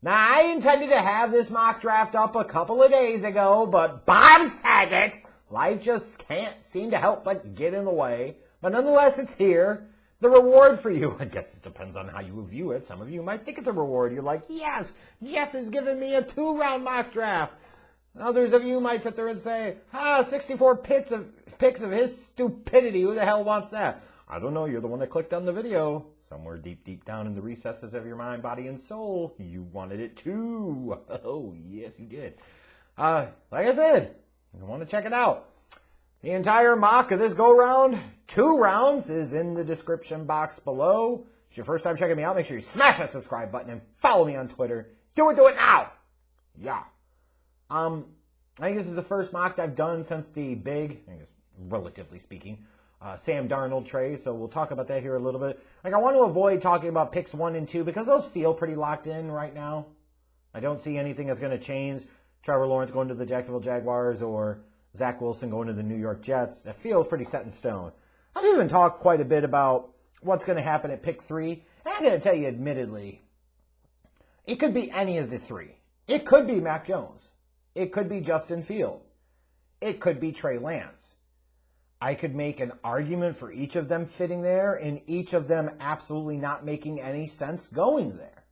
Now, I intended to have this mock draft up a couple of days ago, but Bob Saget, life just can't seem to help but get in the way. But nonetheless, it's here. The reward for you, I guess it depends on how you view it. Some of you might think it's a reward. You're like, yes, Jeff is giving me a 2-round mock draft. Others of you might sit there and say, 64 picks of his stupidity. Who the hell wants that? I don't know. You're the one that clicked on the video. Somewhere deep, deep down in the recesses of your mind, body, and soul, you wanted it too. Oh, yes, you did. Like I said, you want to check it out. The entire mock of this go-round, 2 rounds, is in the description box below. If it's your first time checking me out, make sure you smash that subscribe button and follow me on Twitter. Do it now! Yeah. I think this is the first mock I've done since the big, I guess, relatively speaking, Sam Darnold trade, so we'll talk about that here a little bit. I want to avoid talking about picks 1 and 2 because those feel pretty locked in right now. I don't see anything that's going to change. Trevor Lawrence going to the Jacksonville Jaguars or Zach Wilson going to the New York Jets. That feels pretty set in stone. I've even talked quite a bit about what's going to happen at pick 3. And I'm going to tell you admittedly, it could be any of the 3. It could be Mac Jones. It could be Justin Fields. It could be Trey Lance. I could make an argument for each of them fitting there and each of them absolutely not making any sense going there.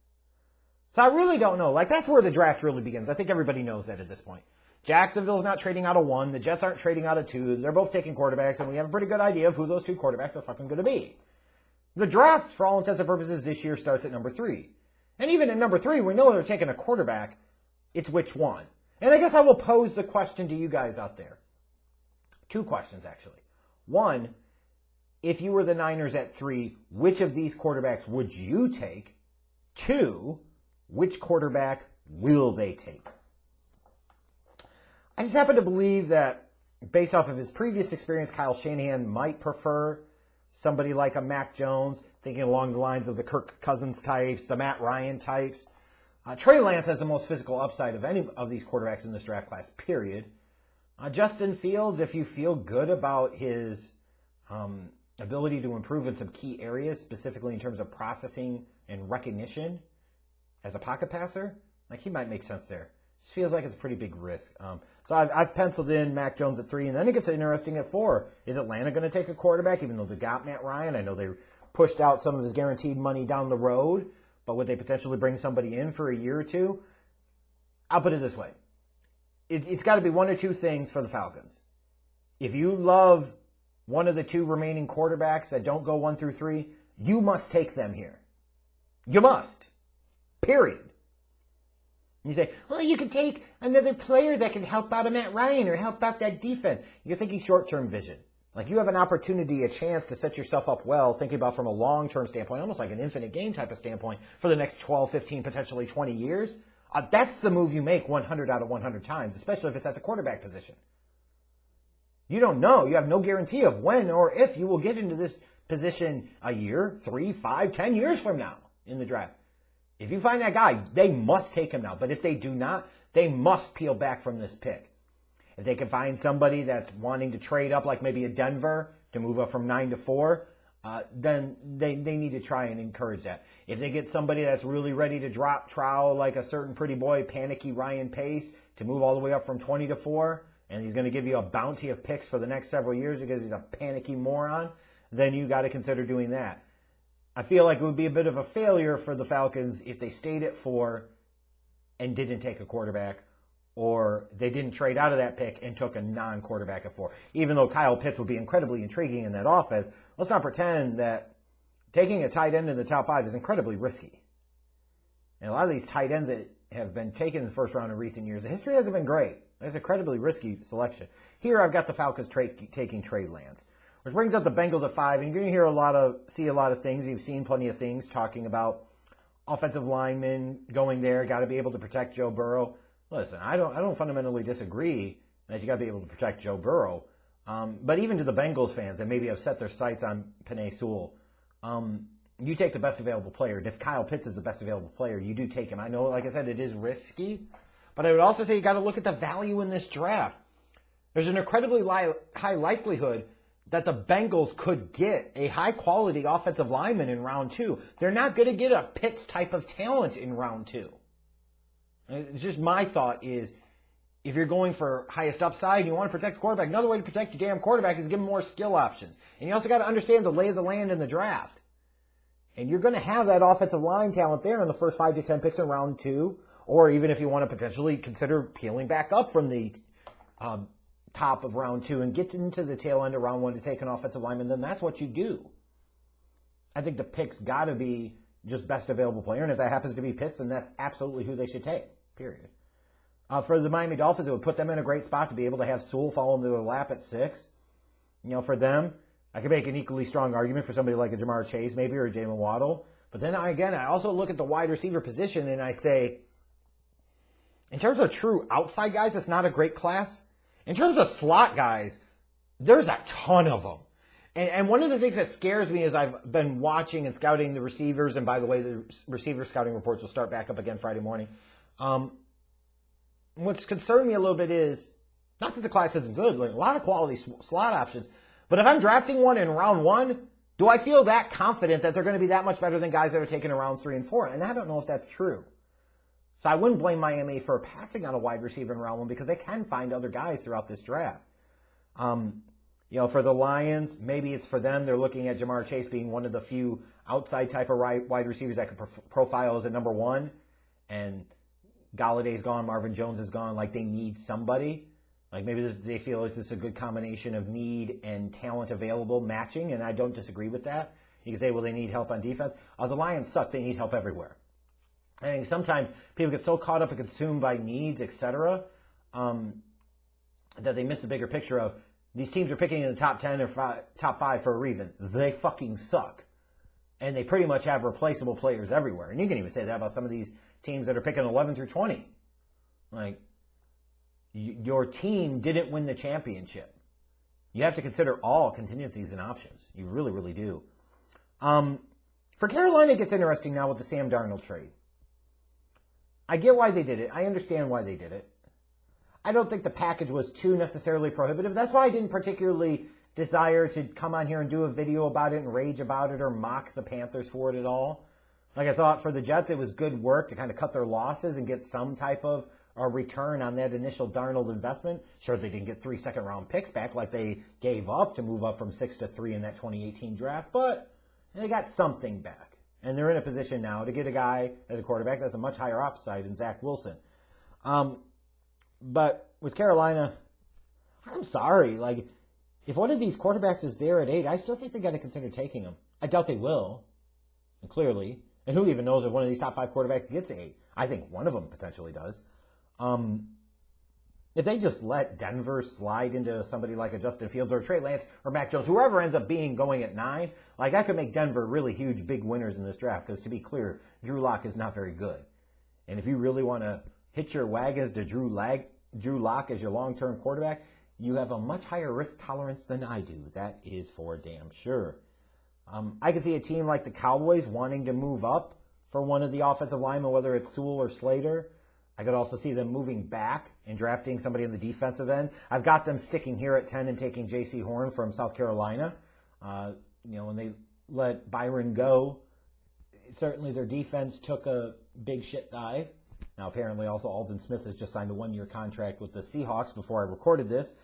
So I really don't know. That's where the draft really begins. I think everybody knows that at this point. Jacksonville's not trading out of 1. The Jets aren't trading out of 2. They're both taking quarterbacks, and we have a pretty good idea of who those 2 quarterbacks are fucking going to be. The draft, for all intents and purposes, this year starts at number 3. And even at number 3, we know they're taking a quarterback. It's which one? And I guess I will pose the question to you guys out there. 2 questions, actually. 1, if you were the Niners at 3, which of these quarterbacks would you take? 2, which quarterback will they take? I just happen to believe that, based off of his previous experience, Kyle Shanahan might prefer somebody like a Mac Jones, thinking along the lines of the Kirk Cousins types, the Matt Ryan types. Trey Lance has the most physical upside of any of these quarterbacks in this draft class, period. Justin Fields, if you feel good about his ability to improve in some key areas, specifically in terms of processing and recognition as a pocket passer, he might make sense there. Just feels like it's a pretty big risk. So I've penciled in Mac Jones at 3, and then it gets interesting at 4. Is Atlanta going to take a quarterback, even though they got Matt Ryan? I know they pushed out some of his guaranteed money down the road, but would they potentially bring somebody in for a year or 2? I'll put it this way. It's got to be 1 or 2 things for the Falcons. If you love one of the 2 remaining quarterbacks that don't go 1 through 3, you must take them here. You must. Period. You say, well, you can take another player that can help out a Matt Ryan or help out that defense. You're thinking short-term vision. You have an opportunity, a chance to set yourself up well, thinking about from a long-term standpoint, almost like an infinite game type of standpoint, for the next 12, 15, potentially 20 years. That's the move you make 100 out of 100 times, especially if it's at the quarterback position. You don't know. You have no guarantee of when or if you will get into this position a year, 3, 5, 10 years from now in the draft. If you find that guy, they must take him now. But if they do not, they must peel back from this pick. If they can find somebody that's wanting to trade up, like maybe a Denver, to move up from 9 to 4, then they need to try and encourage that. If they get somebody that's really ready to drop trowel, like a certain pretty boy, panicky Ryan Pace, to move all the way up from 20 to 4, and he's going to give you a bounty of picks for the next several years because he's a panicky moron, then you got to consider doing that. I feel like it would be a bit of a failure for the Falcons if they stayed at 4 and didn't take a quarterback, or they didn't trade out of that pick and took a non-quarterback at 4. Even though Kyle Pitts would be incredibly intriguing in that offense, let's not pretend that taking a tight end in the top 5 is incredibly risky. And a lot of these tight ends that have been taken in the first round in recent years, the history hasn't been great. It's an incredibly risky selection. Here I've got the Falcons taking Trey Lance, which brings up the Bengals at 5. And you're going to see a lot of things. You've seen plenty of things talking about offensive linemen going there, got to be able to protect Joe Burrow. Listen, I don't fundamentally disagree that you got to be able to protect Joe Burrow. But even to the Bengals fans that maybe have set their sights on Penei Sewell, you take the best available player. And if Kyle Pitts is the best available player, you do take him. I know, like I said, it is risky. But I would also say you got to look at the value in this draft. There's an incredibly high likelihood that the Bengals could get a high-quality offensive lineman in round 2. They're not going to get a Pitts type of talent in round 2. It's just my thought is, if you're going for highest upside and you want to protect the quarterback, another way to protect your damn quarterback is give him more skill options. And you also got to understand the lay of the land in the draft. And you're going to have that offensive line talent there in the first 5 to 10 picks in round 2, or even if you want to potentially consider peeling back up from the top of round 2 and get into the tail end of round 1 to take an offensive lineman, then that's what you do. I think the pick's got to be just best available player, and if that happens to be Pitts, then that's absolutely who they should take, period. For the Miami Dolphins, it would put them in a great spot to be able to have Sewell fall into their lap at 6. For them, I could make an equally strong argument for somebody like a Jamar Chase maybe, or a Jaylen Waddle. But then I also look at the wide receiver position and I say, in terms of true outside guys, it's not a great class. In terms of slot guys, there's a ton of them. And one of the things that scares me is I've been watching and scouting the receivers, and by the way, the receiver scouting reports will start back up again Friday morning. What's concerned me a little bit is, not that the class isn't good, like a lot of quality slot options, but if I'm drafting one in round 1, do I feel that confident that they're going to be that much better than guys that are taken in rounds 3 and 4? And I don't know if that's true. So I wouldn't blame Miami for passing on a wide receiver in round 1 because they can find other guys throughout this draft. For the Lions, maybe it's for them. They're looking at Jamar Chase being one of the few outside type of wide receivers that could profile as a number 1. And Galladay's gone, Marvin Jones is gone. Like, they need somebody. Like, maybe they feel this is a good combination of need and talent available matching, and I don't disagree with that. You can say, well, they need help on defense. The Lions suck. They need help everywhere. I think sometimes people get so caught up and consumed by needs, etc., that they miss the bigger picture of these teams are picking in the top 10 or top 5 for a reason. They fucking suck. And they pretty much have replaceable players everywhere. And you can even say that about some of these teams that are picking 11 through 20. Like, your team didn't win the championship. You have to consider all contingencies and options. You really, really do. For Carolina, it gets interesting now with the Sam Darnold trade. I get why they did it. I understand why they did it. I don't think the package was too necessarily prohibitive. That's why I didn't particularly desire to come on here and do a video about it and rage about it or mock the Panthers for it at all. Like, I thought for the Jets, it was good work to kind of cut their losses and get some type of a return on that initial Darnold investment. Sure, they didn't get 3 second-round picks back like they gave up to move up from 6 to 3 in that 2018 draft, but they got something back. And they're in a position now to get a guy as a quarterback that's a much higher upside than Zach Wilson. But with Carolina, I'm sorry. Like, if one of these quarterbacks is there at 8, I still think they got to consider taking him. I doubt they will, clearly. And who even knows if one of these top 5 quarterbacks gets 8? I think one of them potentially does. If they just let Denver slide into somebody like a Justin Fields or Trey Lance or Mac Jones, whoever ends up going at 9, like, that could make Denver really huge, big winners in this draft. Because to be clear, Drew Lock is not very good. And if you really want to hitch your wagons to Drew Lock as your long-term quarterback, you have a much higher risk tolerance than I do. That is for damn sure. I could see a team like the Cowboys wanting to move up for one of the offensive linemen, whether it's Sewell or Slater. I could also see them moving back and drafting somebody in the defensive end. I've got them sticking here at 10 and taking Jaycee Horn from South Carolina. When they let Byron go, certainly their defense took a big shit dive. Now, apparently, also Aldon Smith has just signed a 1-year contract with the Seahawks before I recorded this.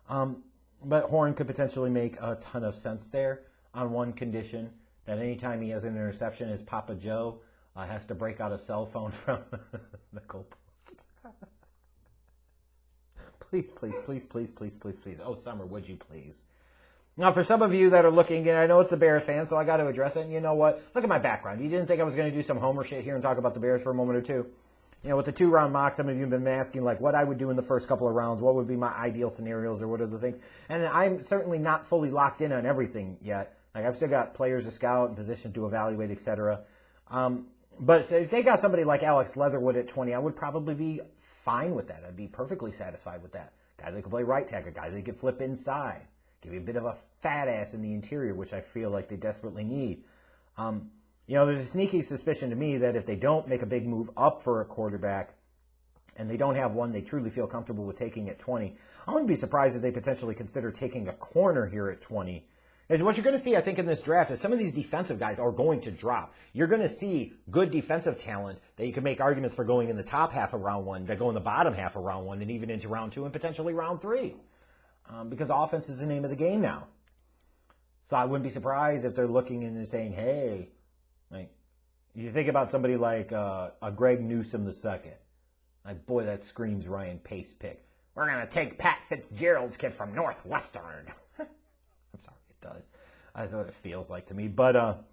But Horn could potentially make a ton of sense there on one condition, that anytime he has an interception, his Papa Joe has to break out a cell phone from the goalpost. Please. Oh, Summer, would you please? Now, for some of you that are looking, and I know it's a Bears fan, so I got to address it. And you know what? Look at my background. You didn't think I was going to do some Homer shit here and talk about the Bears for a moment or two? With the 2-round mock, some of you have been asking, like, what I would do in the first couple of rounds, what would be my ideal scenarios, or what are the things. And I'm certainly not fully locked in on everything yet. Like, I've still got players to scout and position to evaluate, etc. But if they got somebody like Alex Leatherwood at 20, I would probably be fine with that. I'd be perfectly satisfied with that. Guy that could play right tackle, guy that could flip inside, give you a bit of a fat ass in the interior, which I feel like they desperately need. There's a sneaky suspicion to me that if they don't make a big move up for a quarterback and they don't have one they truly feel comfortable with taking at 20, I wouldn't be surprised if they potentially consider taking a corner here at 20, is what you're going to see, I think, in this draft is some of these defensive guys are going to drop. You're going to see good defensive talent that you can make arguments for going in the top half of round 1, that go in the bottom half of round 1, and even into round 2 and potentially round 3. Because offense is the name of the game now. So I wouldn't be surprised if they're looking and saying, hey, like, you think about somebody like a Greg Newsome II. Like, boy, that screams Ryan Pace pick. We're going to take Pat Fitzgerald's kid from Northwestern. I'm sorry, it does. That's what it feels like to me. But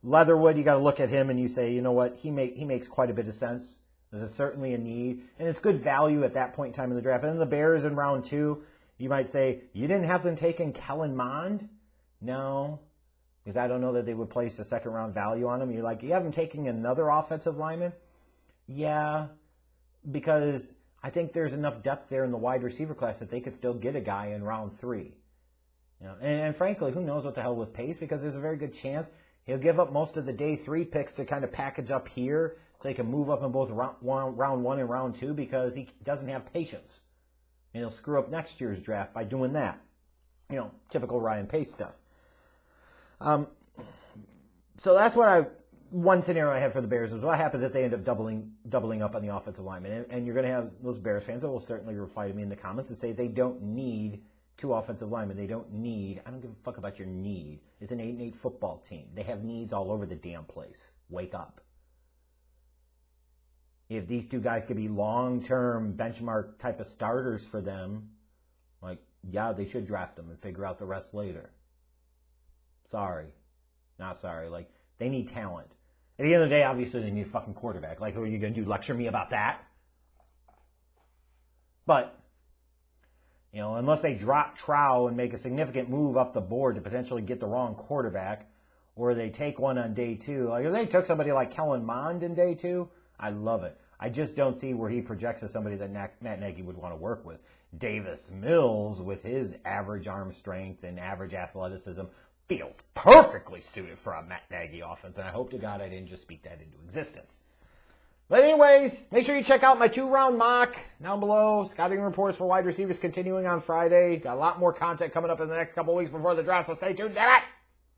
Leatherwood, you got to look at him and you say, you know what, he makes quite a bit of sense. There's certainly a need. And it's good value at that point in time in the draft. And then the Bears in round 2, you might say, you didn't have them taking Kellen Mond? No, because I don't know that they would place a second-round value on him. You're like, you have them taking another offensive lineman? Yeah, because I think there's enough depth there in the wide receiver class that they could still get a guy in round 3. You know, and frankly, who knows what the hell with Pace, because there's a very good chance he'll give up most of the day 3 picks to kind of package up here so he can move up in both round 1 and round 2 because he doesn't have patience. And he'll screw up next year's draft by doing that. You know, typical Ryan Pace stuff. So that's one scenario I have for the Bears is what happens if they end up doubling up on the offensive lineman. And you're going to have those Bears fans that will certainly reply to me in the comments and say they don't need 2 offensive linemen. They don't need, I don't give a fuck about your need. It's an 8-8 football team. They have needs all over the damn place. Wake up. If these 2 guys could be long-term benchmark type of starters for them, like, yeah, they should draft them and figure out the rest later. Sorry. Not sorry. Like, they need talent. At the end of the day, obviously, they need a fucking quarterback. Like, what are you going to do, lecture me about that? But, you know, unless they drop Trow and make a significant move up the board to potentially get the wrong quarterback, or they take one on day 2. Like, if they took somebody like Kellen Mond in day 2, I love it. I just don't see where he projects as somebody that Matt Nagy would want to work with. Davis Mills, with his average arm strength and average athleticism, feels perfectly suited for a Matt Nagy offense, and I hope to God I didn't just speak that into existence. But anyways, make sure you check out my 2-round mock down below. Scouting reports for wide receivers continuing on Friday. Got a lot more content coming up in the next couple weeks before the draft, so stay tuned. Damn it!